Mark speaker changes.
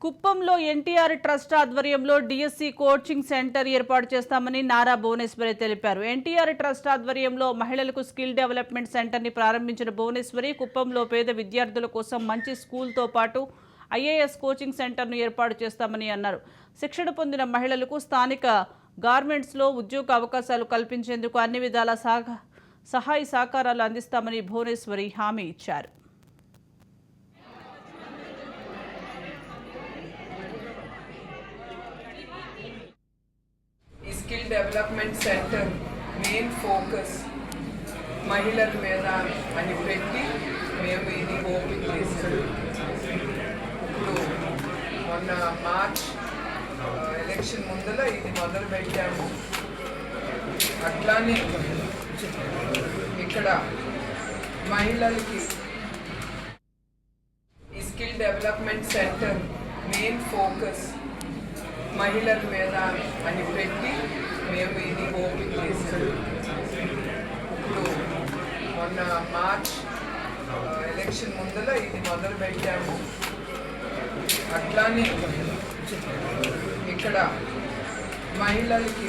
Speaker 1: కుప్పంలో ఎన్టీఆర్ ట్రస్ట్ ఆధ్వర్యంలో DSC coaching centre ఏర్పాటు చేస్తామని నారా భువనేశ్వరి తెలిపారు. ఎన్టీఆర్ ట్రస్ట్ ఆధ్వర్యంలో మహిళలకు స్కిల్ డెవలప్మెంట్ సెంటర్ని ప్రారంభించిన భువనేశ్వరి కుప్పంలో పేద విద్యార్థుల కోసం మంచి స్కూల్తో పాటు ఐఏఎస్ కోచింగ్ సెంటర్ను ఏర్పాటు చేస్తామని అన్నారు. శిక్షణ పొందిన మహిళలకు స్థానిక గార్మెంట్స్లో ఉద్యోగ అవకాశాలు కల్పించేందుకు అన్ని విధాల సహాయ సహకారాలు అందిస్తామని భువనేశ్వరి హామీ ఇచ్చారు.
Speaker 2: Skill development centre main focus మహిళల మీద అని పెట్టి మేము ఇది ఓపెన్ చేసాము. ఇప్పుడు మొన్న మార్చ్ ఎలక్షన్ ముందర ఇది మొదలు పెట్టాము. అట్లానే ఇక్కడ మహిళలకి ఈ skill development centre main focus మహిళల మీద అని పెట్టి మేము ఇది ఓపెన్ చేసాము. ఇప్పుడు మొన్న మార్చ్ ఎలక్షన్ ముందర ఇది మొదలు పెట్టాము. అట్లానే ఇక్కడ మహిళలకి